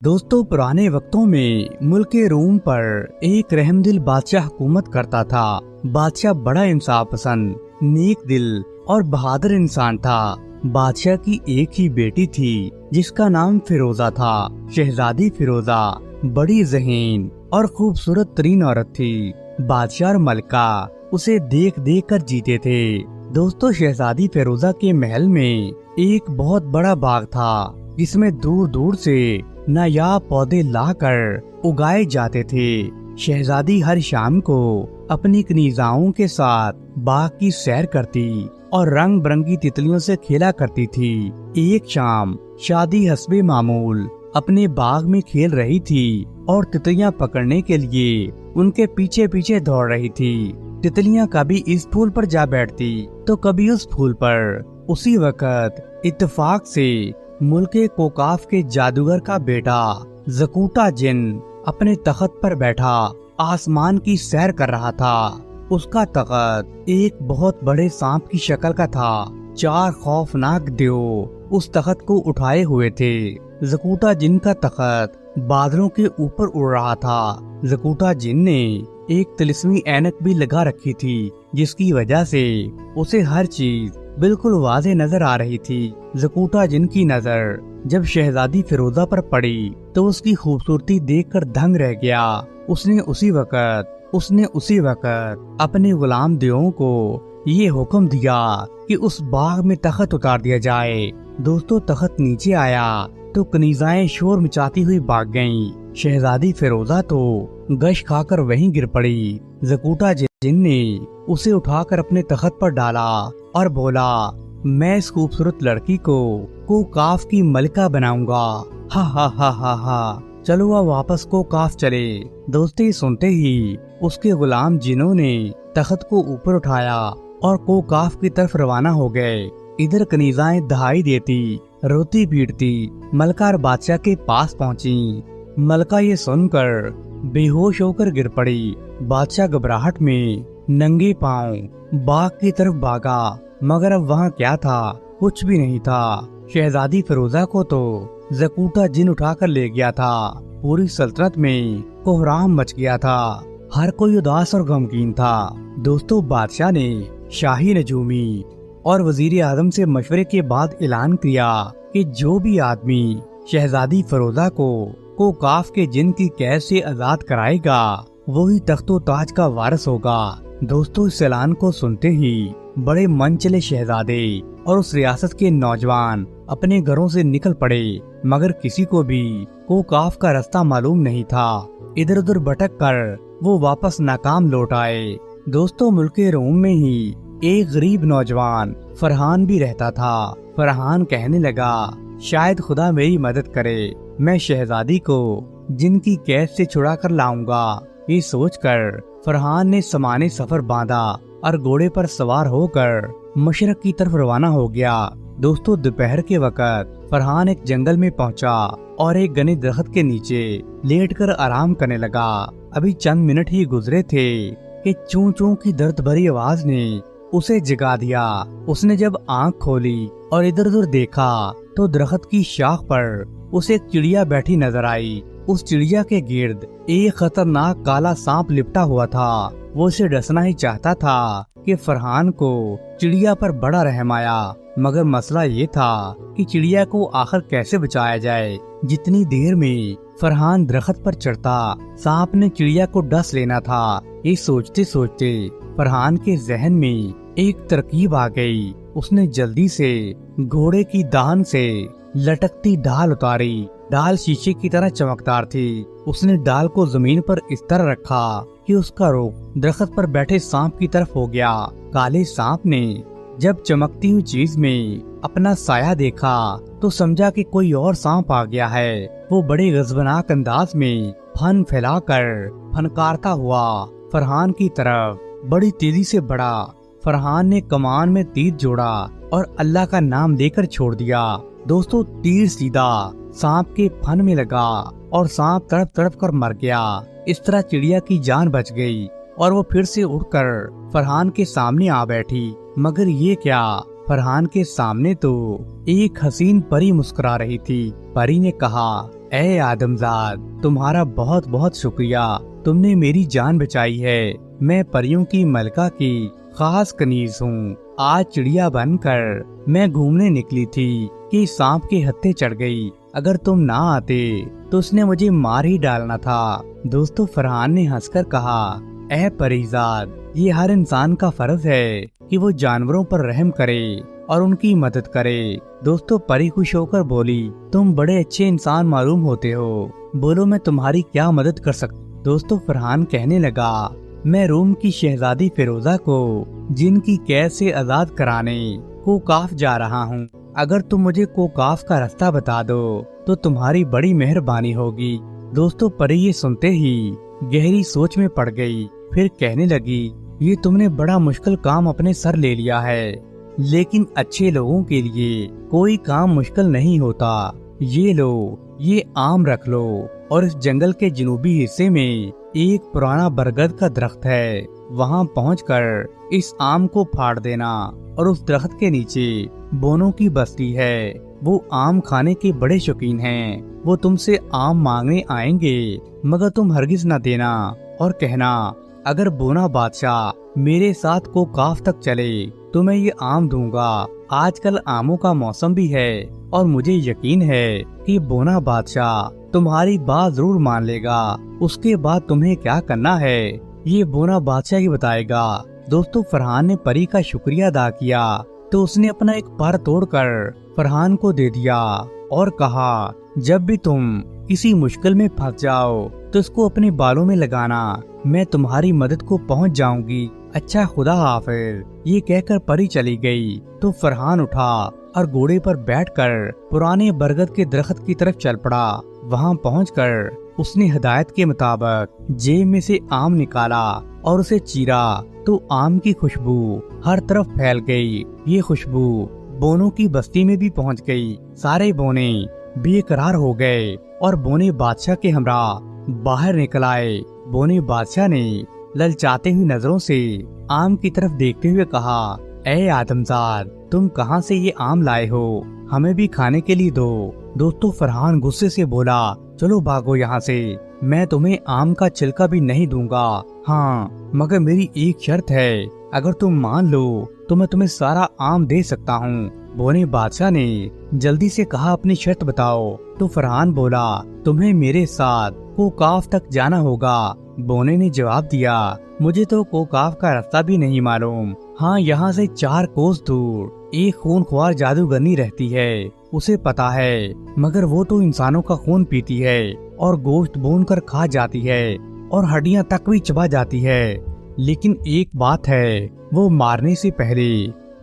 दोस्तों, पुराने वक्तों में मुल्क रोम पर एक रहमदिल बादशाह हुकूमत करता था। बादशाह बड़ा इंसाफ पसंद, नेक दिल और बहादुर इंसान था। बादशाह की एक ही बेटी थी जिसका नाम फिरोजा था। शहजादी फिरोजा बड़ी ज़हीन और खूबसूरत तरीन औरत थी। बादशाह और मलका उसे देख देख कर जीते थे। दोस्तों, शहजादी फिरोजा के महल में एक बहुत बड़ा बाग था जिसमें दूर दूर से नायाब पौधे लाकर उगाए जाते थे। शहजादी हर शाम को अपनी कनीजाओं के साथ बाग की सैर करती और रंग बिरंगी तितलियों से खेला करती थी। एक शाम शादी हस्बे मामूल अपने बाग में खेल रही थी और तितलियां पकड़ने के लिए उनके पीछे पीछे दौड़ रही थी। तितलियां कभी इस फूल पर जा बैठती तो कभी उस फूल पर। उसी वक्त इत्तेफाक से मुल्के कोकाफ के जादूगर का बेटा ज़कूटा जिन अपने तख्त पर बैठा आसमान की सैर कर रहा था। उसका तख्त एक बहुत बड़े सांप की शक्ल का था। 4 खौफनाक देव उस तख्त को उठाए हुए थे। ज़कूटा जिन का तख्त बादलों के ऊपर उड़ रहा था। ज़कूटा जिन ने एक तिलिस्मी ऐनक भी लगा रखी थी जिसकी वजह से उसे हर चीज बिल्कुल वाज़ेह नजर आ रही थी। ज़कूटा जिन की नजर जब शहजादी फिरोजा पर पड़ी तो उसकी खूबसूरती देखकर दंग रह गया। उसने उसी वक्त अपने गुलाम देवों को ये हुक्म दिया कि उस बाग में तख्त उतार दिया जाए। दोस्तों, तख्त नीचे आया तो कनीजाएं शोर मचाती हुई भाग गईं। शहजादी फिरोजा तो गश खाकर वहीं गिर पड़ी। ज़कूटा जिन ने उसे उठाकर अपने तख्त पर डाला और बोला, मैं इस खूबसूरत लड़की को कोकाफ की मलिका बनाऊंगा। हा हा हा हा हा, चलो अब वापस कोकाफ चले। दोस्ती सुनते ही उसके गुलाम जिनों ने तख्त को ऊपर उठाया और कोकाफ की तरफ रवाना हो गए। इधर कनीजाएं दहाई देती रोती पीटती मलका और बादशाह के पास पहुंची। मलका ये सुनकर बेहोश होकर गिर पड़ी। बादशाह घबराहट में नंगे पांव बाग की तरफ भागा, मगर अब वहाँ क्या था? कुछ भी नहीं था। शहजादी फिरोजा को तो ज़कूटा जिन उठाकर ले गया था। पूरी सल्तनत में कोहराम मच गया था। हर कोई उदास और गमगीन था। दोस्तों, बादशाह ने शाही नजूमी और वजीर आजम से मशवरे के बाद ऐलान किया कि जो भी आदमी शहजादी फिरोजा को कोकाफ के जिन की कैद से आजाद कराएगा वही तख्तो ताज का वारिस होगा। दोस्तों, इस ऐलान को सुनते ही बड़े मन चले शहजादे और उस रियासत के नौजवान अपने घरों से निकल पड़े, मगर किसी को भी कोकाफ का रास्ता मालूम नहीं था। इधर उधर भटक कर वो वापस नाकाम लौट आए। दोस्तों, मुल्क रोम में ही एक गरीब नौजवान फरहान भी रहता था। फरहान कहने लगा, शायद खुदा मेरी मदद करे, मैं शहजादी को जिनकी कैद से छुड़ा कर लाऊंगा। ये सोचकर फरहान ने सामान्य सफर बांधा और घोड़े पर सवार होकर मशरक की तरफ रवाना हो गया। दोस्तों, दोपहर के वक्त फरहान एक जंगल में पहुंचा और एक घने दरख्त के नीचे लेटकर आराम करने लगा। अभी चंद मिनट ही गुजरे थे कि चूं चूं की दर्द भरी आवाज ने उसे जगा दिया। उसने जब आंख खोली और इधर उधर देखा तो दरख्त की शाख पर उसे एक चिड़िया बैठी नजर आई। उस चिड़िया के गिर्द एक खतरनाक काला सांप लिपटा हुआ था। वो उसे डसना ही चाहता था कि फरहान को चिड़िया पर बड़ा रहम आया, मगर मसला ये था कि चिड़िया को आखिर कैसे बचाया जाए। जितनी देर में फरहान दरख्त पर चढ़ता, सांप ने चिड़िया को डस लेना था। ये सोचते सोचते फरहान के जहन में एक तरकीब आ गई। उसने जल्दी से घोड़े की दान से लटकती ढाल उतारी। ढाल शीशे की तरह चमकदार थी। उसने ढाल को जमीन पर इस तरह रखा कि उसका रुख दरख्त पर बैठे सांप की तरफ हो गया। काले सांप ने जब चमकती हुई चीज में अपना साया देखा तो समझा कि कोई और सांप आ गया है। वो बड़े गजबनाक अंदाज में फन फैलाकर फनकारता हुआ फरहान की तरफ बड़ी तेजी से बढ़ा। फरहान ने कमान में तीर जोड़ा और अल्लाह का नाम लेकर छोड़ दिया। दोस्तों, तीर सीधा सांप के फन में लगा और सांप तड़प तड़प कर मर गया। इस तरह चिड़िया की जान बच गई और वो फिर से उड़कर फरहान के सामने आ बैठी। मगर ये क्या, फरहान के सामने तो एक हसीन परी मुस्कुरा रही थी। परी ने कहा, اے आदमजाद, तुम्हारा बहुत बहुत शुक्रिया, तुमने मेरी जान बचाई है। मैं परियों की मलका की खास कनीज हूँ। आज चिड़िया बनकर मैं घूमने निकली थी कि सांप के हत्थे चढ़ गई। अगर तुम ना आते तो उसने मुझे मार ही डालना था। दोस्तों, फरहान ने हंसकर कहा, ऐ परीजाद, ये हर इंसान का फर्ज है कि वो जानवरों पर रहम करे और उनकी मदद करे। दोस्तों, परी खुश होकर बोली, तुम बड़े अच्छे इंसान मालूम होते हो, बोलो मैं तुम्हारी क्या मदद कर सकता। दोस्तों, फरहान कहने लगा, मैं रोम की शहजादी फिरोजा को जिन की कैद से आजाद कराने कोकाफ जा रहा हूँ। अगर तुम मुझे कोकाफ का रास्ता बता दो तो तुम्हारी बड़ी मेहरबानी होगी। दोस्तों, परी ये सुनते ही गहरी सोच में पड़ गई। फिर कहने लगी, ये तुमने बड़ा मुश्किल काम अपने सर ले लिया है, लेकिन अच्छे लोगों के लिए कोई काम मुश्किल नहीं होता। ये लो, ये आम रख लो और इस जंगल के जनूबी हिस्से में एक पुराना बरगद का दरख्त है, वहाँ पहुंचकर इस आम को फाड़ देना और उस दरख्त के नीचे बोनों की बस्ती है। वो आम खाने के बड़े शौकीन हैं। वो तुमसे आम मांगने आएंगे, मगर तुम हरगिज न देना और कहना, अगर बोना बादशाह मेरे साथ कोकाफ तक चले तो मैं ये आम दूंगा। आजकल आमों का मौसम भी है और मुझे यकीन है कि बोना बादशाह तुम्हारी बात जरूर मान लेगा। उसके बाद तुम्हें क्या करना है ये बोना बादशाह ही बताएगा। दोस्तों, फरहान ने परी का शुक्रिया अदा किया तो उसने अपना एक पर तोड़कर फरहान को दे दिया और कहा, जब भी तुम किसी मुश्किल में फंस जाओ तो इसको अपने बालों में लगाना, मैं तुम्हारी मदद को पहुंच जाऊंगी। अच्छा, खुदा हाफिज। ये कहकर परी चली गई तो फरहान उठा और घोड़े पर बैठकर पुराने बरगद के दरख्त की तरफ चल पड़ा। वहां पहुंचकर उसने हिदायत के मुताबिक जेब में से आम निकाला और उसे चीरा तो आम की खुशबू हर तरफ फैल गई। ये खुशबू बोनों की बस्ती में भी पहुंच गई। सारे बोने बेकरार हो गए और बोने बादशाह के हमरा बाहर निकल आए। बोने बादशाह ने ललचाते हुए नजरों से आम की तरफ देखते हुए कहा, ऐ आदमजाद, तुम कहां से ये आम लाए हो? हमें भी खाने के लिए दो। दोस्तों, फरहान गुस्से से बोला, चलो भागो यहाँ से, मैं तुम्हें आम का छिलका भी नहीं दूंगा। हाँ, मगर मेरी एक शर्त है, अगर तुम मान लो तो मैं तुम्हें सारा आम दे सकता हूँ। बोने बादशाह ने जल्दी से कहा, अपनी शर्त बताओ। तो फरहान बोला, तुम्हें मेरे साथ कोकाफ तक जाना होगा। बोने ने जवाब दिया, मुझे तो कोकाफ का रास्ता भी नहीं मालूम। हाँ, यहाँ से 4 कोस दूर एक खूनख्वार जादूगरनी रहती है, उसे पता है, मगर वो तो इंसानों का खून पीती है और गोश्त भून कर खा जाती है और हड्डियाँ तक भी चबा जाती है। लेकिन एक बात है, वो मारने से पहले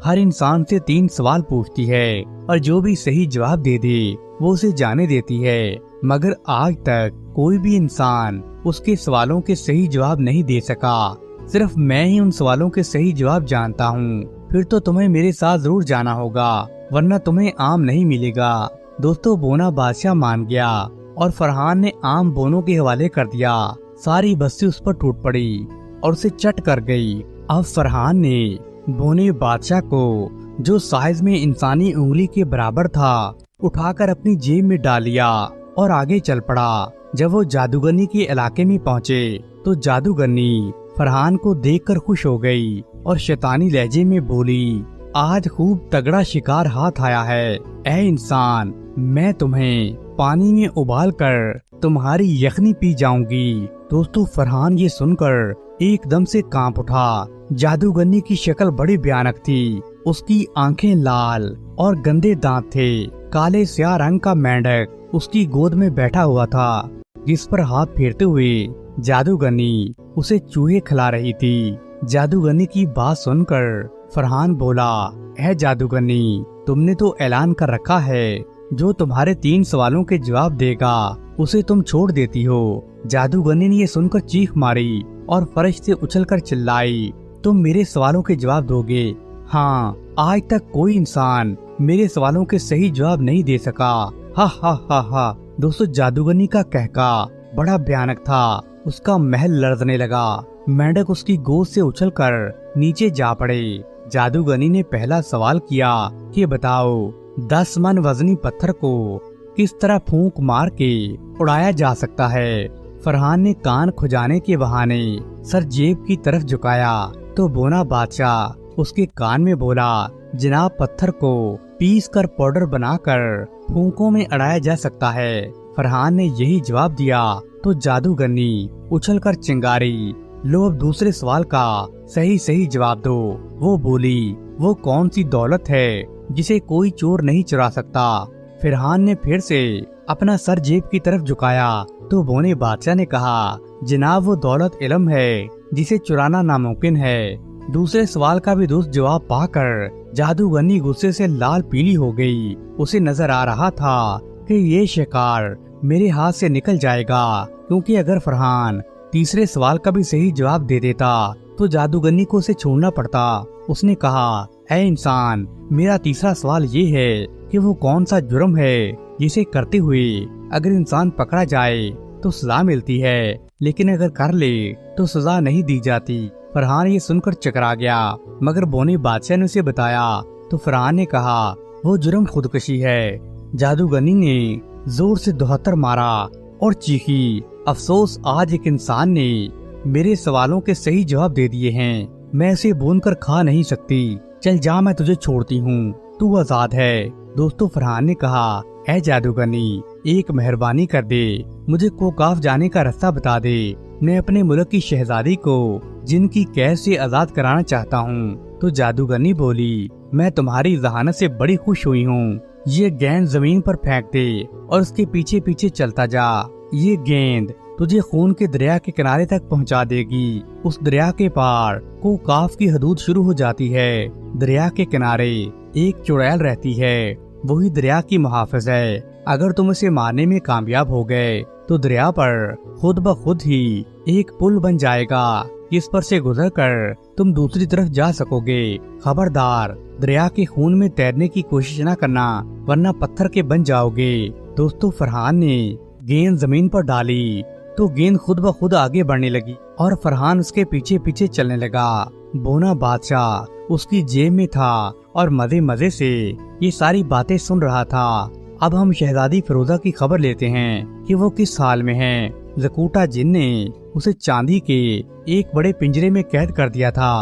हर इंसान से 3 सवाल पूछती है और जो भी सही जवाब दे दे वो उसे जाने देती है। मगर आज तक कोई भी इंसान उसके सवालों के सही जवाब नहीं दे सका। सिर्फ मैं ही उन सवालों के सही जवाब जानता हूँ। फिर तो तुम्हें मेरे साथ जरूर जाना होगा, वरना तुम्हें आम नहीं मिलेगा। दोस्तों, बोना बादशाह मान गया और फरहान ने आम बोनों के हवाले कर दिया। सारी बस्ती उस पर टूट पड़ी और उसे चट कर गई। अब फरहान ने बोने बादशाह को, जो साइज में इंसानी उंगली के बराबर था, उठाकर अपनी जेब में डाल लिया और आगे चल पड़ा। जब वो जादूगरनी के इलाके में पहुँचे तो जादूगरनी फरहान को देखकर खुश हो गई और शैतानी लहजे में बोली, आज खूब तगड़ा शिकार हाथ आया है। ऐ इंसान, मैं तुम्हें पानी में उबाल कर तुम्हारी यखनी पी जाऊंगी। दोस्तों, फरहान ये सुनकर एकदम से कांप उठा। जादूगरनी की शक्ल बड़ी भयानक थी। उसकी आंखें लाल और गंदे दांत थे। काले स्याह रंग का मेंढक उसकी गोद में बैठा हुआ था, जिस पर हाथ फेरते हुए जादूगरनी उसे चूहे खिला रही थी। जादूगरनी की बात सुनकर फरहान बोला, ऐ जादूगरनी, तुमने तो ऐलान कर रखा है, जो तुम्हारे 3 सवालों के जवाब देगा उसे तुम छोड़ देती हो। जादूगरनी ने ये सुनकर चीख मारी और फर्श से उछलकर चिल्लाई, तुम मेरे सवालों के जवाब दोगे? हाँ, आज तक कोई इंसान मेरे सवालों के सही जवाब नहीं दे सका। हा हा हा हा। दोस्तों, जादूगरनी का कहका बड़ा भयानक था। उसका महल लरजने लगा। मेंढक उसकी गोद से उछलकर नीचे जा पड़े। जादूगरनी ने पहला सवाल किया कि बताओ, 10 मन वजनी पत्थर को किस तरह फूंक मार के उड़ाया जा सकता है। फरहान ने कान खुजाने के बहाने सर जेब की तरफ झुकाया तो बोना बादशाह उसके कान में बोला, जनाब पत्थर को पीस कर पाउडर बनाकर फूंकों में अड़ाया जा सकता है। फरहान ने यही जवाब दिया तो जादूगरनी उछलकर चिंगारी, लो अब दूसरे सवाल का सही जवाब दो। वो बोली, वो कौन सी दौलत है जिसे कोई चोर नहीं चुरा सकता। फरहान ने फिर से अपना सर जेब की तरफ झुकाया तो बोने बादशाह ने कहा, जनाब वो दौलत इल्म है जिसे चुराना नामुमकिन है। दूसरे सवाल का भी दुरुस्त जवाब पाकर जादूगरनी गुस्से से लाल पीली हो गई। उसे नजर आ रहा था कि ये शिकार मेरे हाथ से निकल जाएगा, क्योंकि अगर फरहान तीसरे सवाल का भी सही जवाब दे देता तो जादूगरनी को उसे छोड़ना पड़ता। उसने कहा, ऐ इंसान, मेरा तीसरा सवाल ये है कि वो कौन सा जुर्म है जिसे करते हुए अगर इंसान पकड़ा जाए तो सजा मिलती है, लेकिन अगर कर ले तो सजा नहीं दी जाती। फरहान ये सुनकर चकरा गया, मगर बोने बादशाह ने उसे बताया तो फरहान ने कहा, वो जुर्म खुदकशी है। जादूगरनी ने जोर से दोहत्तर मारा और चीखी, अफसोस आज एक इंसान ने मेरे सवालों के सही जवाब दे दिए हैं, मैं इसे भून कर खा नहीं सकती। चल जा, मैं तुझे छोड़ती हूँ, तू आजाद है। दोस्तों, फरहान ने कहा, ऐ जादूगरनी, एक मेहरबानी कर दे, मुझे कोकाफ जाने का रास्ता बता दे। मैं अपने मुल्क की शहजादी को जिनकी कैद से आजाद कराना चाहता हूँ। तो जादूगरनी बोली, मैं तुम्हारी जहानत से बड़ी खुश हुई हूँ। ये गेंद जमीन पर फेंक दे और उसके पीछे पीछे चलता जा। ये गेंद तुझे खून के दरिया के किनारे तक पहुंचा देगी। उस दरिया के पार कोकाफ की हदूद शुरू हो जाती है। दरिया के किनारे एक चुड़ैल रहती है, वही दरिया की मुहाफिज है। अगर तुम उसे मारने में कामयाब हो गए तो दरिया पर खुद ब खुद ही एक पुल बन जाएगा, जिस पर से गुजर कर तुम दूसरी तरफ जा सकोगे। खबरदार, दरिया के खून में तैरने की कोशिश न करना, वरना पत्थर के बन जाओगे। दोस्तों, फरहान ने गेंद जमीन पर डाली तो गेंद खुद ब खुद आगे बढ़ने लगी और फरहान उसके पीछे पीछे चलने लगा। बोना बादशाह उसकी जेब में था और मजे मजे से ये सारी बातें सुन रहा था। अब हम शहजादी फिरोजा की खबर लेते हैं कि वो किस हाल में है। ज़कूटा जिन ने उसे चांदी के एक बड़े पिंजरे में कैद कर दिया था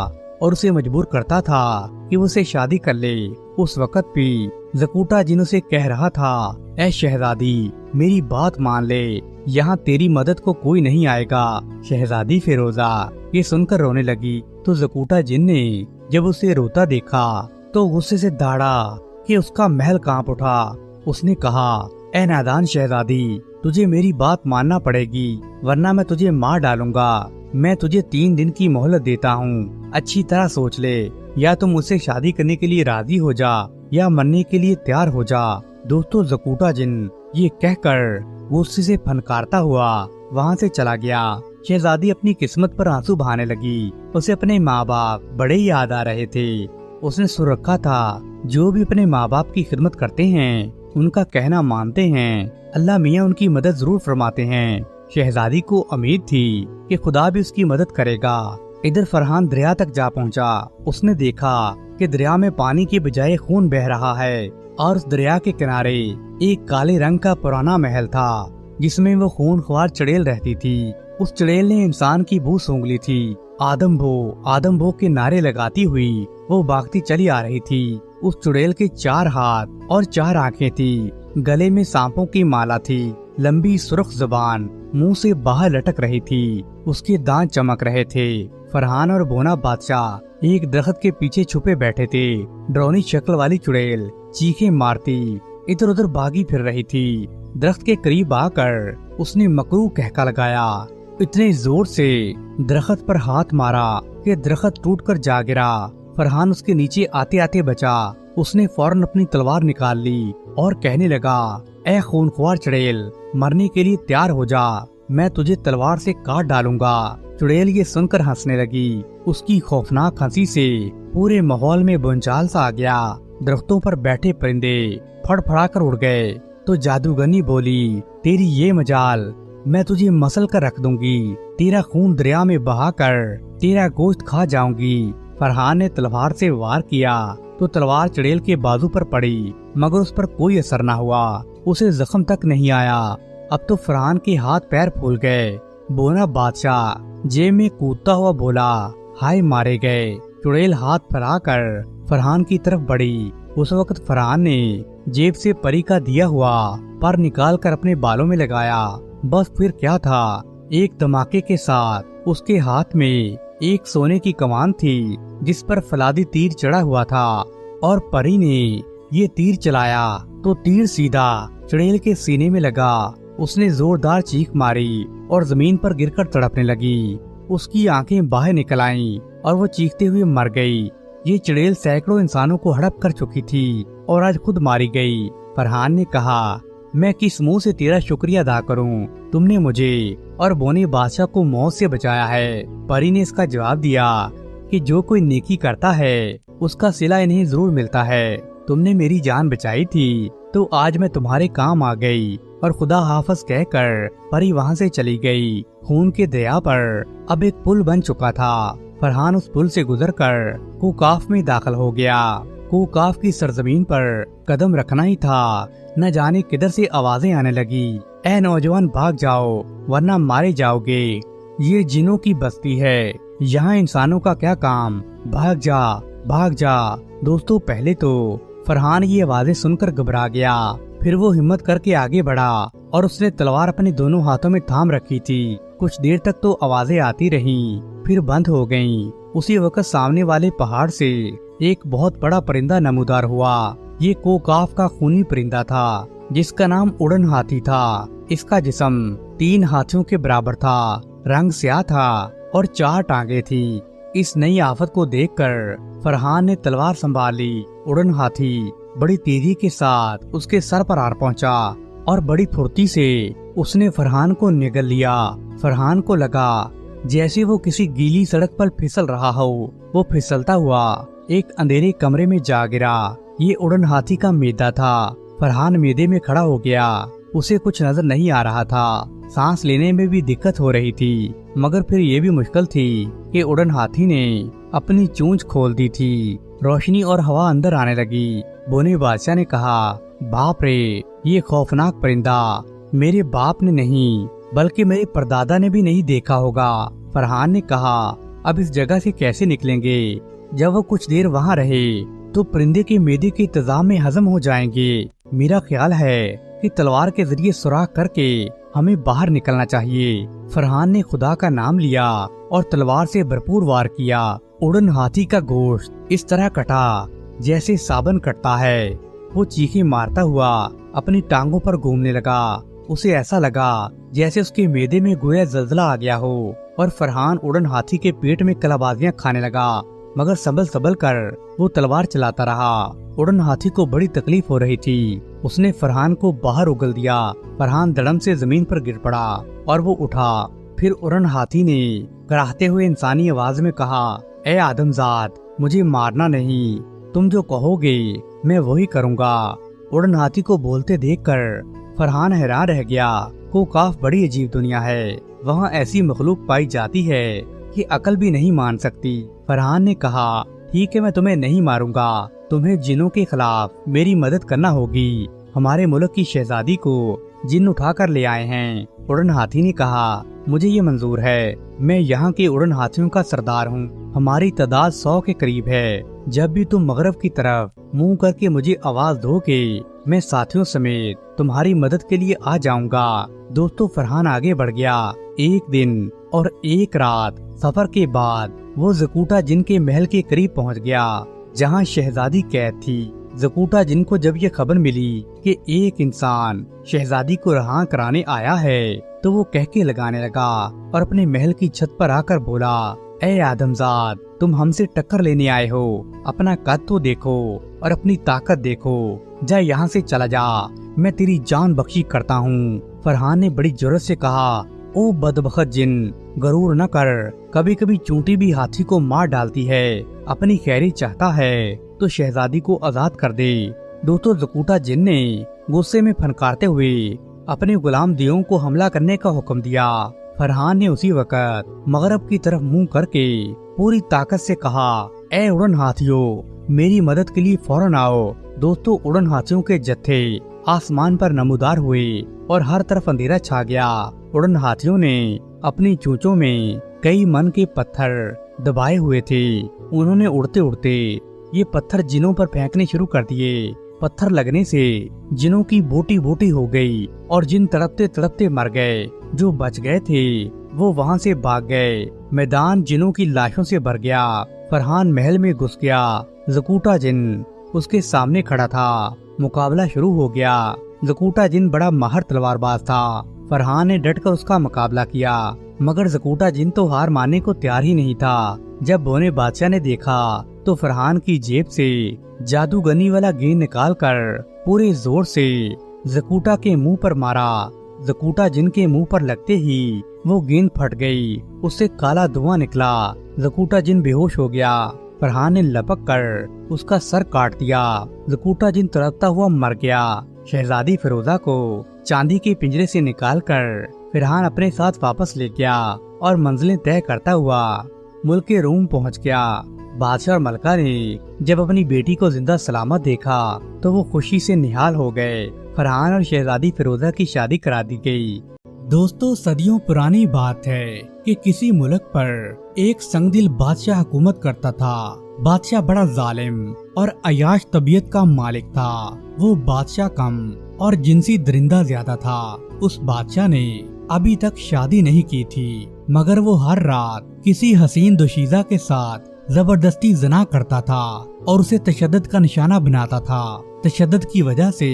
और उसे मजबूर करता था कि वो उसे शादी कर ले। उस वक्त भी ज़कूटा जिन उसे कह रहा था, ऐ शहजादी, मेरी बात मान ले, यहाँ तेरी मदद को कोई नहीं आएगा। शहजादी फिरोजा ये सुनकर रोने लगी तो ज़कूटा जिन ने जब उसे रोता देखा तो गुस्से से दहाड़ा कि उसका महल कांप उठा। उसने कहा, ऐ नादान शहजादी, तुझे मेरी बात मानना पड़ेगी, वरना मैं तुझे मार डालूंगा। मैं तुझे 3 दिन की मोहलत देता हूँ, अच्छी तरह सोच ले, या तुम मुझसे शादी करने के लिए राजी हो जा या मरने के लिए तैयार हो जा। दोस्तों, ज़कूटा जिन ये कहकर गुस्से से फनकारता हुआ वहाँ से चला गया। शहजादी अपनी किस्मत पर आंसू बहाने लगी। उसे अपने माँ बाप बड़े याद आ रहे थे। उसने सुन रखा था, जो भी अपने माँ बाप की खिदमत करते हैं उनका कहना मानते हैं, अल्लाह मियाँ उनकी मदद जरूर फरमाते हैं। शहजादी को उम्मीद थी कि खुदा भी उसकी मदद करेगा। इधर फरहान दरिया तक जा पहुंचा। उसने देखा कि दरिया में पानी की बजाय खून बह रहा है और उस दरिया के किनारे एक काले रंग का पुराना महल था, जिसमें वो खूनख्वार चुड़ैल रहती थी। उस चुड़ैल ने इंसान की बू सूंघ ली थी। आदम भो के नारे लगाती हुई वो भागती चली आ रही थी। उस चुड़ैल के 4 हाथ और 4 आंखें थी। गले में सांपों की माला थी। लंबी सुर्ख जुबान मुंह से बाहर लटक रही थी। उसके दांत चमक रहे थे। फरहान और बोना बादशाह एक दरख्त के पीछे छुपे बैठे थे। डरौनी शक्ल वाली चुड़ैल चीखें मारती इधर उधर भागी फिर रही थी। दरख्त के करीब आकर उसने मकरू कहका लगाया। इतने जोर से दरख्त पर हाथ मारा कि दरख्त टूटकर जा गिरा। फरहान उसके नीचे आते आते बचा। उसने फौरन अपनी तलवार निकाल ली और कहने लगा, ऐ खूनख्वार चुड़ैल, मरने के लिए तैयार हो जा, मैं तुझे तलवार से काट डालूंगा। चुड़ैल ये सुनकर हंसने लगी। उसकी खौफनाक हंसी से पूरे माहौल में भूचाल सा आ गया। दरख्तों पर बैठे परिंदे फड़फड़ा कर उड़ गए। तो जादूगरनी बोली, तेरी ये मजाल, मैं तुझे मसल कर रख दूंगी, तेरा खून दरिया में बहाकर तेरा गोश्त खा जाऊंगी। फरहान ने तलवार से वार किया तो तलवार चुड़ैल के बाजू पर पड़ी, मगर उस पर कोई असर न हुआ। उसे जख्म तक नहीं आया। अब तो फरहान के हाथ पैर फूल गए। बोना बादशाह जेब में कूदता हुआ बोला, हाय मारे गए। चुड़ैल हाथ फैलाकर फरहान की तरफ बढ़ी। उस वक्त फरहान ने जेब से परी का दिया हुआ पर निकाल कर अपने बालों में लगाया। बस फिर क्या था, एक धमाके के साथ उसके हाथ में एक सोने की कमान थी जिस पर फलादी तीर चढ़ा हुआ था, और परी ने ये तीर चलाया तो तीर सीधा चुड़ैल के सीने में लगा। उसने जोरदार चीख मारी और जमीन पर गिरकर तड़पने लगी। उसकी आंखें बाहर निकल आईं और वो चीखते हुए मर गई। ये चुड़ैल सैकड़ों इंसानों को हड़प कर चुकी थी और आज खुद मारी गई। फरहान ने कहा, मैं किस मुंह से तेरा शुक्रिया अदा करूं? तुमने मुझे और बोने बादशाह को मौत से बचाया है। परी ने इसका जवाब दिया कि जो कोई नेकी करता है उसका सिला इन्हें जरूर मिलता है। तुमने मेरी जान बचाई थी तो आज मैं तुम्हारे काम आ गई। और खुदा हाफिज कहकर परी वहाँ से चली गई। खून के दरिया पर अब एक पुल बन चुका था। फरहान उस पुल से गुजरकर कोकाफ में दाखिल हो गया। कोकाफ की सरजमीन पर कदम रखना ही था, न जाने किधर से आवाजें आने लगी। ए नौजवान भाग जाओ वरना मारे जाओगे, ये जिनों की बस्ती है, यहाँ इंसानों का क्या काम, भाग जा भाग जा। दोस्तों पहले तो फरहान ये आवाजें सुनकर घबरा गया, फिर वो हिम्मत करके आगे बढ़ा और उसने तलवार अपने दोनों हाथों में थाम रखी थी। कुछ देर तक तो आवाजें आती रहीं, फिर बंद हो गईं। उसी वक्त सामने वाले पहाड़ से एक बहुत बड़ा परिंदा नमूदार हुआ। ये कोकाफ का खूनी परिंदा था जिसका नाम उड़न हाथी था। इसका जिस्म 3 हाथियों के बराबर था, रंग स्याह था और 4 टांगे थी। इस नई आफत को देखकर फरहान ने तलवार संभाल ली। उड़न हाथी बड़ी तेजी के साथ उसके सर पर आ पहुंचा और बड़ी फुर्ती से उसने फरहान को निगल लिया। फरहान को लगा जैसे वो किसी गीली सड़क पर फिसल रहा हो। वो फिसलता हुआ एक अंधेरे कमरे में जा गिरा। ये उड़न हाथी का मैदा था। फरहान मैदे में खड़ा हो गया। उसे कुछ नजर नहीं आ रहा था, सांस लेने में भी दिक्कत हो रही थी, मगर फिर ये भी मुश्किल थी कि उड़न हाथी ने अपनी चोंच खोल दी थी। रोशनी और हवा अंदर आने लगी। बोने बादशाह ने कहा, बाप रे, ये खौफनाक परिंदा मेरे बाप ने नहीं बल्कि मेरे परदादा ने भी नहीं देखा होगा। फरहान ने कहा, अब इस जगह से कैसे निकलेंगे? जब वो कुछ देर वहाँ रहे तो परिंदे के मैदे के इंतजाम में हजम हो जाएंगे। मेरा ख्याल है कि तलवार के जरिए सुराख करके हमें बाहर निकलना चाहिए। फरहान ने खुदा का नाम लिया और तलवार से भरपूर वार किया। उड़न हाथी का गोश्त इस तरह कटा जैसे साबन कटता है। वो चीखें मारता हुआ अपनी टांगों पर घूमने लगा। उसे ऐसा लगा जैसे उसके मैदे में गोया जल्जला आ गया हो। और फरहान उड़न हाथी के पेट में कलाबाजियां खाने लगा, मगर संभल संभल कर वो तलवार चलाता रहा। उड़न हाथी को बड़ी तकलीफ हो रही थी। उसने फरहान को बाहर उगल दिया। फरहान धड़म से जमीन पर गिर पड़ा और वो उठा। फिर उड़न हाथी ने कराहते हुए इंसानी आवाज में कहा, ए आदमजाद, मुझे मारना नहीं, तुम जो कहोगे मैं वही करूँगा। उड़न हाथी को बोलते देखकर फरहान हैरान रह गया। कोकाफ बड़ी अजीब दुनिया है, वहाँ ऐसी मखलूक पाई जाती है कि अकल भी नहीं मान सकती। फरहान ने कहा, ठीक है, मैं तुम्हें नहीं मारूंगा, तुम्हें जिनों के खिलाफ मेरी मदद करना होगी। हमारे मुल्क की शहजादी को जिन उठा कर ले आए हैं। उड़न हाथी ने कहा, मुझे ये मंजूर है, मैं यहाँ के उड़न हाथियों का सरदार हूँ। हमारी तादाद 100 के करीब है। जब भी तुम मगरब की तरफ मुंह करके मुझे आवाज दोगे, मैं साथियों समेत तुम्हारी मदद के लिए आ जाऊंगा। दोस्तों फरहान आगे बढ़ गया। एक दिन और एक रात सफर के बाद वो जकूटा जिन के महल के करीब पहुंच गया, जहां शहजादी कैद थी। जकूटा जिन को जब ये खबर मिली कि एक इंसान शहजादी को रहा कराने आया है, तो वो कहके लगाने लगा और अपने महल की छत पर आकर बोला, ए आदमजाद, तुम हमसे टक्कर लेने आए हो, अपना कद तो देखो और अपनी ताकत देखो, जा यहाँ से चला जा, मैं तेरी जान बख्शी करता हूँ। फरहान ने बड़ी जरूरत से कहा, ओ बदबख्त जिन, गरूर न कर, कभी कभी चूंटी भी हाथी को मार डालती है। अपनी खैरी चाहता है तो शहजादी को आजाद कर दे। दोस्तों जकूटा जिन ने गुस्से में फनकारते हुए अपने गुलाम दियों को हमला करने का हुक्म दिया। फरहान ने उसी वक्त मगरब की तरफ मुंह करके पूरी ताकत से कहा, ए उड़न हाथियों, मेरी मदद के लिए फौरन आओ। दोस्तों उड़न हाथियों के जत्थे आसमान पर नमूदार हुए और हर तरफ अंधेरा छा गया। उड़न हाथियों ने अपनी चोंचों में कई मन के पत्थर दबाए हुए थे। उन्होंने उड़ते उड़ते ये पत्थर जिनों पर फेंकने शुरू कर दिए। पत्थर लगने से जिनों की बोटी बोटी हो गई और जिन तड़पते तड़पते मर गए। जो बच गए थे वो वहाँ से भाग गए। मैदान जिनों की लाशों से भर गया। फरहान महल में घुस गया। ज़कूटा जिन उसके सामने खड़ा था। मुकाबला शुरू हो गया। ज़कूटा जिन बड़ा माहिर तलवारबाज था। फरहान ने डटकर उसका मुकाबला किया, मगर ज़कूटा जिन तो हार मानने को तैयार ही नहीं था। जब बोने बादशाह ने देखा तो फरहान की जेब से जादूगनी वाला गेंद निकालकर पूरे जोर से ज़कूटा के मुंह पर मारा। ज़कूटा जिन के मुंह पर लगते ही वो गेंद फट गई। उससे काला धुआं निकला। ज़कूटा जिन बेहोश हो गया। फरहान ने लपक कर उसका सर काट दिया। ज़कूटा जिन तड़पता हुआ मर गया। शहजादी फिरोजा को चांदी के पिंजरे से निकालकर फरहान अपने साथ वापस ले गया और मंजिलें तय करता हुआ मुल्क के रूम पहुंच गया। बादशाह और मलका ने जब अपनी बेटी को जिंदा सलामत देखा तो वो खुशी से निहाल हो गए। फरहान और शहजादी फिरोजा की शादी करा दी गई। दोस्तों, सदियों पुरानी बात है कि किसी मुल्क पर एक संगदिल बादशाह हुकूमत करता था। बादशाह बड़ा जालिम और अयाश तबीयत का मालिक था। वो बादशाह कम और जिनसी दरिंदा ज्यादा था। उस बादशाह ने अभी तक शादी नहीं की थी, मगर वो हर रात किसी हसीन दोशीज़ा के साथ जबरदस्ती जना करता था और उसे तशद्दुद का निशाना बनाता था। तशद्दुद की वजह से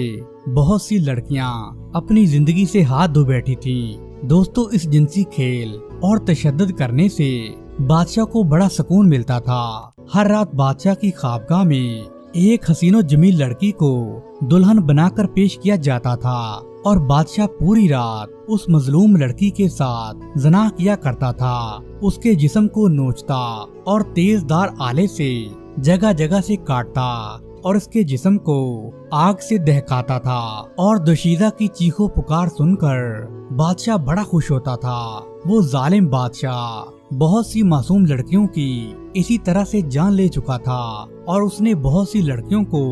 बहुत सी लड़कियां अपनी जिंदगी से हाथ धो बैठी थीं। दोस्तों, इस जिनसी खेल और तशद्दुद करने से बादशाह को बड़ा सुकून मिलता था। हर रात बादशाह की ख्वाबगाह में एक हसीनो जमील लड़की को दुल्हन बनाकर पेश किया जाता था और बादशाह पूरी रात उस मजलूम लड़की के साथ जना किया करता था। उसके जिस्म को नोचता और तेजदार आले से जगह जगह से काटता और उसके जिस्म को आग से दहकाता था। और दोशीज़ा की चीखों पुकार सुनकर बादशाह बड़ा खुश होता था। वो जालिम बादशाह बहुत सी मासूम लड़कियों की इसी तरह से जान ले चुका था और उसने बहुत सी लड़कियों को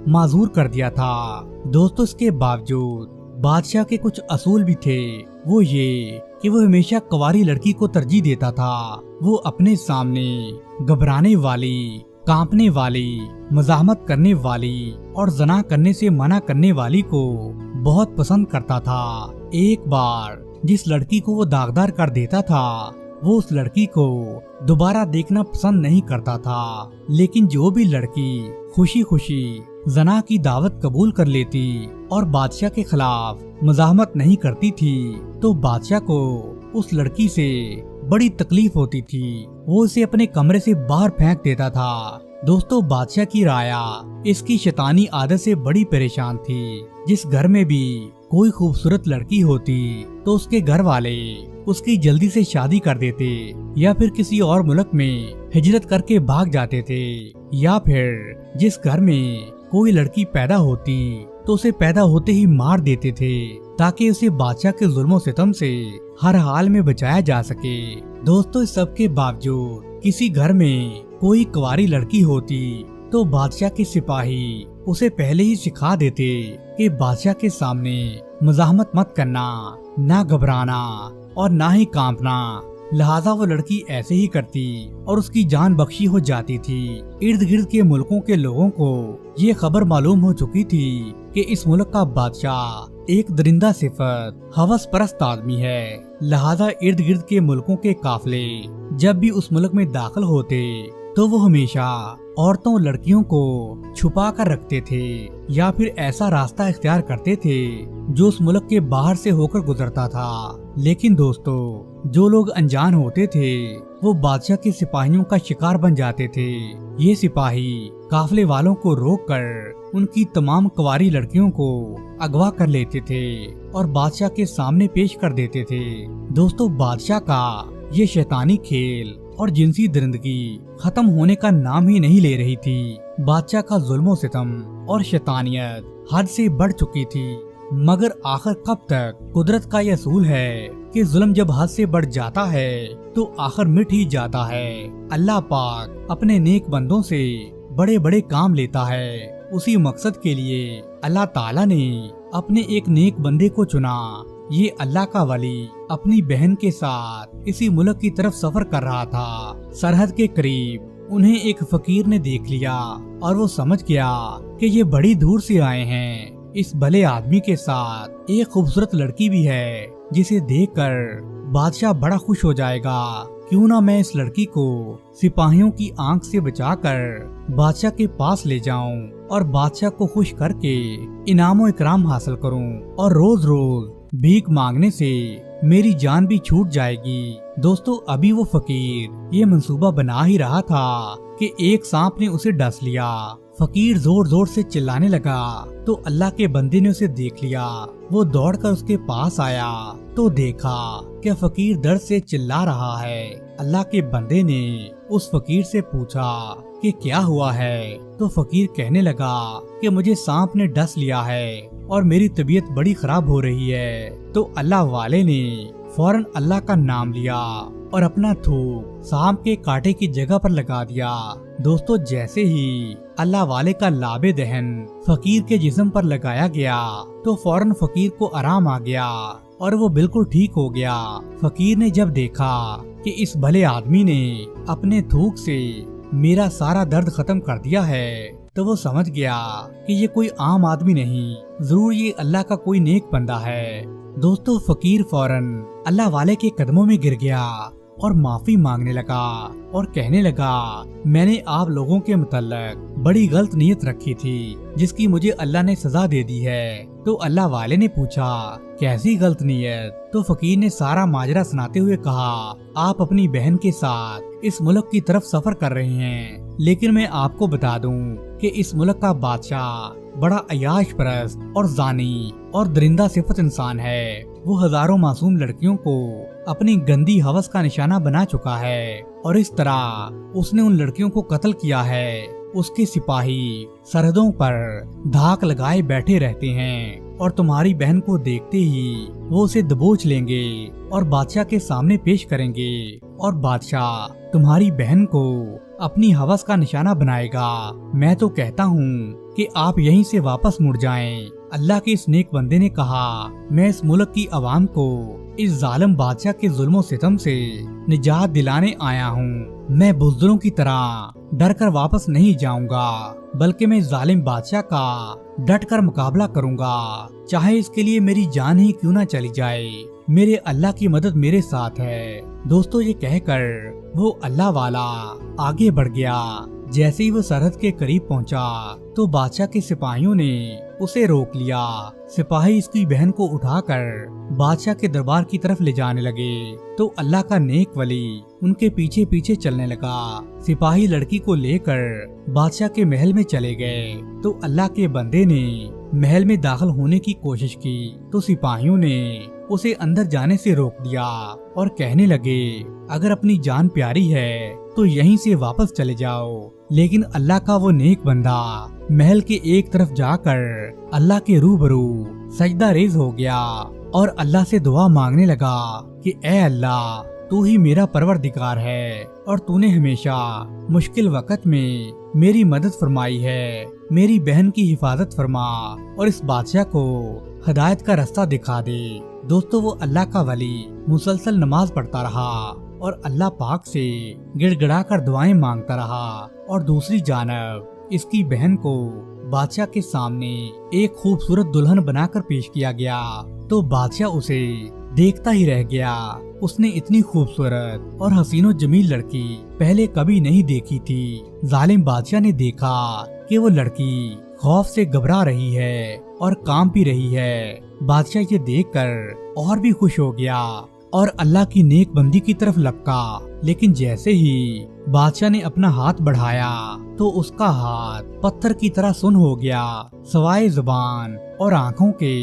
माजूर कर दिया था। दोस्तों, इसके बावजूद बादशाह के कुछ असूल भी थे। वो ये कि वो हमेशा कुंवारी लड़की को तरजीह देता था। वो अपने सामने घबराने वाली, कांपने वाली, मज़ाहमत करने वाली और जना करने से मना करने वाली को बहुत पसंद करता था। एक बार जिस लड़की को वो दागदार कर देता था वो उस लड़की को दोबारा देखना पसंद नहीं करता था। लेकिन जो भी लड़की खुशी खुशी जना की दावत कबूल कर लेती और बादशाह के खिलाफ मज़ाहमत नहीं करती थी तो बादशाह को उस लड़की से बड़ी तकलीफ होती थी। वो उसे अपने कमरे से बाहर फेंक देता था। दोस्तों, बादशाह की राया इसकी शैतानी आदत से बड़ी परेशान थी। जिस घर में भी कोई खूबसूरत लड़की होती तो उसके घर वाले उसकी जल्दी से शादी कर देते या फिर किसी और मुल्क में हिजरत करके भाग जाते थे, या फिर जिस घर में कोई लड़की पैदा होती तो उसे पैदा होते ही मार देते थे ताकि उसे बादशाह के जुल्म सितम से हर हाल में बचाया जा सके। दोस्तों, इस सब के बावजूद किसी घर में कोई कुंवारी लड़की होती तो बादशाह के सिपाही उसे पहले ही सिखा देते कि बादशाह के सामने मज़ाहमत मत करना, ना घबराना और ना ही कांपना। लिहाजा वो लड़की ऐसे ही करती और उसकी जान बख्शी हो जाती थी। इर्द गिर्द के मुल्कों के लोगों को ये खबर मालूम हो चुकी थी कि इस मुल्क का बादशाह एक दरिंदा सिफत हवस परस्त आदमी है। लिहाजा इर्द गिर्द के मुल्कों के काफले जब भी उस मुल्क में दाखिल होते तो वो हमेशा औरतों लड़कियों को छुपा कर रखते थे या फिर ऐसा रास्ता इख्तियार करते थे जो उस मुल्क के बाहर से होकर गुजरता था। लेकिन दोस्तों, जो लोग अनजान होते थे वो बादशाह के सिपाहियों का शिकार बन जाते थे। ये सिपाही काफले वालों को रोककर उनकी तमाम कुंवारी लड़कियों को अगवा कर लेते थे और बादशाह के सामने पेश कर देते थे। दोस्तों, बादशाह का ये शैतानी खेल और जिनसी दरिंदगी खत्म होने का नाम ही नहीं ले रही थी। बादशाह का जुल्म सितम और शैतानियत हद से बढ़ चुकी थी। मगर आखिर कब तक? कुदरत का यह असूल है कि जुल्म जब हद से बढ़ जाता है तो आखिर मिट ही जाता है। अल्लाह पाक अपने नेक बंदों से बड़े बड़े काम लेता है। उसी मकसद के लिए अल्लाह ताला ने अपने एक नेक बंदे को चुना। ये अल्लाह का वली अपनी बहन के साथ इसी मुल्क की तरफ सफर कर रहा था। सरहद के करीब उन्हें एक फकीर ने देख लिया और वो समझ गया कि ये बड़ी दूर से आए हैं। इस भले आदमी के साथ एक खूबसूरत लड़की भी है जिसे देखकर बादशाह बड़ा खुश हो जाएगा। क्यों ना मैं इस लड़की को सिपाहियों की आंख से बचाकर बादशाह के पास ले जाऊं और बादशाह को खुश करके इनामो इकराम हासिल करूं और रोज रोज भीख मांगने से मेरी जान भी छूट जाएगी। दोस्तों, अभी वो फकीर ये मंसूबा बना ही रहा था कि एक सांप ने उसे डस लिया। फकीर जोर जोर से चिल्लाने लगा तो अल्लाह के बंदे ने उसे देख लिया। वो दौड़कर उसके पास आया तो देखा कि फकीर दर्द से चिल्ला रहा है। अल्लाह के बंदे ने उस फकीर से पूछा कि क्या हुआ है, तो फकीर कहने लगा कि मुझे सांप ने डस लिया है और मेरी तबीयत बड़ी खराब हो रही है। तो अल्लाह वाले ने फौरन अल्लाह का नाम लिया और अपना थूक सांप के कांटे की जगह पर लगा दिया। दोस्तों, जैसे ही अल्लाह वाले का लाबे दहन फकीर के जिस्म पर लगाया गया तो फौरन फकीर को आराम आ गया और वो बिल्कुल ठीक हो गया। फकीर ने जब देखा कि इस भले आदमी ने अपने थूक से मेरा सारा दर्द खत्म कर दिया है तो वो समझ गया कि ये कोई आम आदमी नहीं, जरूर ये अल्लाह का कोई नेक बंदा है। दोस्तों, फकीर फौरन अल्लाह वाले के कदमों में गिर गया और माफी मांगने लगा और कहने लगा, मैंने आप लोगों के मुतल्लक बड़ी गलत नीयत रखी थी जिसकी मुझे अल्लाह ने सजा दे दी है। तो अल्लाह वाले ने पूछा, कैसी गलत नीयत? तो फकीर ने सारा माजरा सुनाते हुए कहा, आप अपनी बहन के साथ इस मुल्क की तरफ सफर कर रहे हैं, लेकिन मैं आपको बता दूं कि इस मुल्क का बादशाह बड़ा अयाश परस्त और जानी और दरिंदा सिफत इंसान है। वो हजारों मासूम लड़कियों को अपनी गंदी हवस का निशाना बना चुका है और इस तरह उसने उन लड़कियों को कत्ल किया है। उसके सिपाही सरहदों पर धाक लगाए बैठे रहते हैं और तुम्हारी बहन को देखते ही वो उसे दबोच लेंगे और बादशाह के सामने पेश करेंगे और बादशाह तुम्हारी बहन को अपनी हवस का निशाना बनाएगा। मैं तो कहता हूँ कि आप यहीं से वापस मुड़ जाएं। अल्लाह के इस नेक बंदे ने कहा, मैं इस मुल्क की आवाम को इस जालिम बादशाह के जुल्मों सितम से निजात दिलाने आया हूँ। मैं बुज़दिलों की तरह डर कर वापस नहीं जाऊंगा, बल्कि मैं जालिम बादशाह का डट कर मुकाबला करूंगा, चाहे इसके लिए मेरी जान ही क्यों न चली जाए। मेरे अल्लाह की मदद मेरे साथ है। दोस्तों, ये कहकर वो अल्लाह वाला आगे बढ़ गया। जैसे ही वो सरहद के करीब पहुंचा तो बादशाह के सिपाहियों ने उसे रोक लिया। सिपाही इसकी बहन को उठाकर बादशाह के दरबार की तरफ ले जाने लगे तो अल्लाह का नेक वली उनके पीछे पीछे चलने लगा। सिपाही लड़की को लेकर बादशाह के महल में चले गए तो अल्लाह के बंदे ने महल में दाखिल होने की कोशिश की तो सिपाहियों ने उसे अंदर जाने से रोक दिया और कहने लगे, अगर अपनी जान प्यारी है तो यहीं से वापस चले जाओ। लेकिन अल्लाह का वो नेक बंदा महल के एक तरफ जाकर अल्लाह के रूबरू सजदा रेज हो गया और अल्लाह से दुआ मांगने लगा कि ए अल्लाह, तू ही मेरा परवरदिगार है और तूने हमेशा मुश्किल वक्त में मेरी मदद फरमाई है। मेरी बहन की हिफाजत फरमा और इस बादशाह को हिदायत का रास्ता दिखा दे। दोस्तों, वो अल्लाह का वली मुसलसल नमाज पढ़ता रहा और अल्लाह पाक से गिड़गिड़ा कर दुआएं मांगता रहा और दूसरी जानब इसकी बहन को बादशाह के सामने एक खूबसूरत दुल्हन बनाकर पेश किया गया तो बादशाह उसे देखता ही रह गया। उसने इतनी खूबसूरत और हसीनो जमील लड़की पहले कभी नहीं देखी थी। जालिम बादशाह ने देखा कि वो लड़की खौफ से घबरा रही है और कांप भी रही है। बादशाह ये देखकर और भी खुश हो गया और अल्लाह की नेक बंदी की तरफ लपका। लेकिन जैसे ही बादशाह ने अपना हाथ बढ़ाया तो उसका हाथ पत्थर की तरह सुन्न हो गया। सवाए जुबान और आंखों के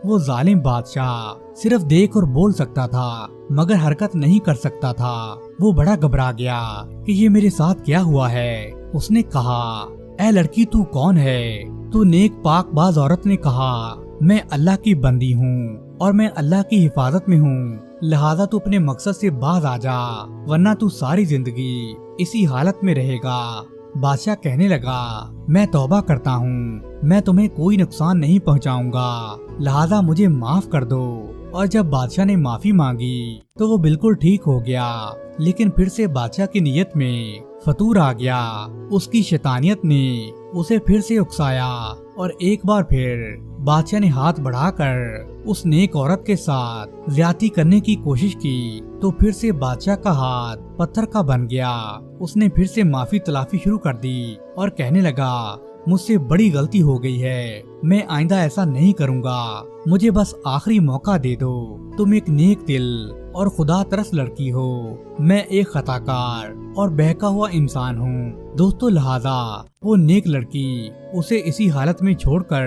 वो जालिम बादशाह सिर्फ देख और बोल सकता था मगर हरकत नहीं कर सकता था। वो बड़ा घबरा गया कि ये मेरे साथ क्या हुआ है। उसने कहा, ए लड़की, तू कौन है? तो नेक पाकबाज औरत ने कहा, मैं अल्लाह की बंदी हूँ और मैं अल्लाह की हिफाजत में हूँ, लिहाजा तू अपने मकसद से बाज आ जा, वरना तू सारी जिंदगी इसी हालत में रहेगा। بادشاہ کہنے لگا میں توبہ کرتا ہوں، میں تمہیں کوئی نقصان نہیں پہنچاؤں گا، لہذا مجھے معاف کر دو۔ اور جب بادشاہ نے معافی مانگی تو وہ بالکل ٹھیک ہو گیا، لیکن پھر سے بادشاہ کی نیت میں فتور آ گیا۔ اس کی شیطانیت نے اسے پھر سے اکسایا اور ایک بار پھر بادشاہ نے ہاتھ بڑھا کر اس نیک عورت کے ساتھ زیادتی کرنے کی کوشش کی تو پھر سے بادشاہ کا ہاتھ پتھر کا بن گیا۔ اس نے پھر سے معافی تلافی شروع کر دی اور کہنے لگا مجھ سے بڑی غلطی ہو گئی ہے، میں آئندہ ایسا نہیں کروں گا، مجھے بس آخری موقع دے دو، تم ایک نیک دل اور خدا ترس لڑکی ہو، میں ایک خطا کار اور بہکا ہوا انسان ہوں۔ دوستو لہذا وہ نیک لڑکی اسے اسی حالت میں چھوڑ کر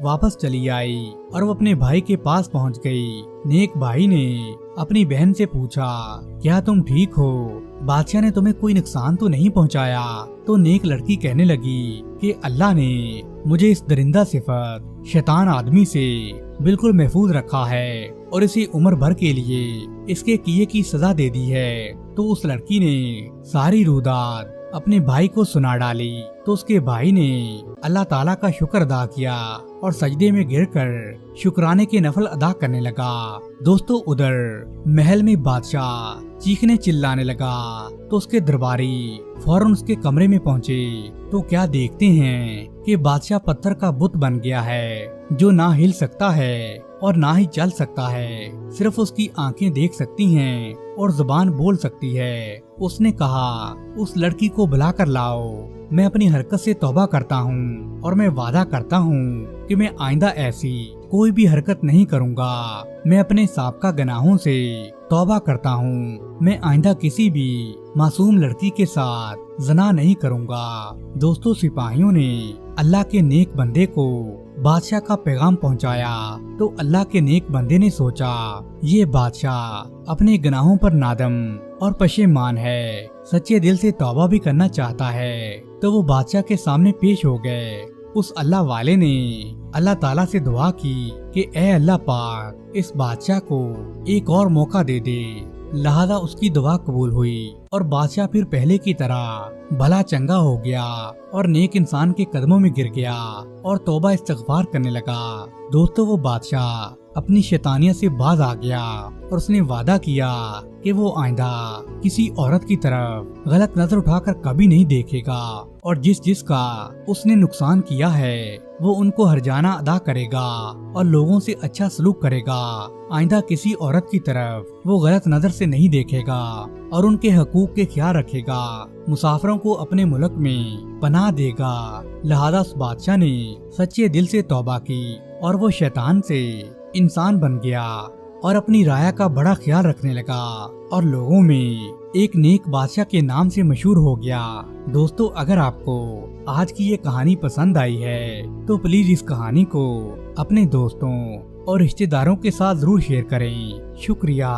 واپس چلی آئی اور وہ اپنے بھائی کے پاس پہنچ گئی۔ نیک بھائی نے اپنی بہن سے پوچھا کیا تم ٹھیک ہو؟ بادشاہ نے تمہیں کوئی نقصان تو نہیں پہنچایا؟ تو نیک لڑکی کہنے لگی کہ اللہ نے مجھے اس درندہ صفت شیطان آدمی سے بالکل محفوظ رکھا ہے اور اسے عمر بھر کے لیے اس کے کیے کی سزا دے دی ہے۔ تو اس لڑکی نے ساری روداد اپنے بھائی کو سنا ڈالی تو اس کے بھائی نے اللہ تعالیٰ کا شکر ادا کیا اور سجدے میں گر کر شکرانے کے نفل ادا کرنے لگا۔ دوستو ادھر محل میں بادشاہ چیخنے چلانے لگا تو اس کے درباری فوراً اس کے کمرے میں پہنچے تو کیا دیکھتے ہیں کہ بادشاہ پتھر کا بت بن گیا ہے جو نہ ہل سکتا ہے اور نہ ہی چل سکتا ہے، صرف اس کی آنکھیں دیکھ سکتی ہیں اور زبان بول سکتی ہے۔ اس نے کہا اس لڑکی کو بلا کر لاؤ، میں اپنی حرکت سے توبہ کرتا ہوں اور میں وعدہ کرتا ہوں کہ میں آئندہ ایسی کوئی بھی حرکت نہیں کروں گا، میں اپنے سابقہ گناہوں سے توبہ کرتا ہوں، میں آئندہ کسی بھی معصوم لڑکی کے ساتھ زنا نہیں کروں گا۔ دوستو سپاہیوں نے اللہ کے نیک بندے کو بادشاہ کا پیغام پہنچایا تو اللہ کے نیک بندے نے سوچا یہ بادشاہ اپنے گناہوں پر نادم اور پشیمان ہے، سچے دل سے توبہ بھی کرنا چاہتا ہے۔ تو وہ بادشاہ کے سامنے پیش ہو گئے۔ اس اللہ والے نے اللہ تعالیٰ سے دعا کی کہ اے اللہ پاک اس بادشاہ کو ایک اور موقع دے دے، لہذا اس کی دعا قبول ہوئی اور بادشاہ پھر پہلے کی طرح بھلا چنگا ہو گیا اور نیک انسان کے قدموں میں گر گیا اور توبہ استغفار کرنے لگا۔ دوستو وہ بادشاہ اپنی شیطانیت سے باز آ گیا اور اس نے وعدہ کیا کہ وہ آئندہ کسی عورت کی طرف غلط نظر اٹھا کر کبھی نہیں دیکھے گا اور جس کا اس نے نقصان کیا ہے وہ ان کو ہرجانہ ادا کرے گا اور لوگوں سے اچھا سلوک کرے گا، آئندہ کسی عورت کی طرف وہ غلط نظر سے نہیں دیکھے گا اور ان کے حقوق کے خیال رکھے گا، مسافروں کو اپنے ملک میں پناہ دے گا۔ لہذا اس بادشاہ نے سچے دل سے توبہ کی اور وہ شیطان سے انسان بن گیا اور اپنی رعایا کا بڑا خیال رکھنے لگا اور لوگوں میں ایک نیک بادشاہ کے نام سے مشہور ہو گیا۔ دوستو اگر آپ کو آج کی یہ کہانی پسند آئی ہے تو پلیز اس کہانی کو اپنے دوستوں اور رشتہ داروں کے ساتھ ضرور شیئر کریں۔ شکریہ۔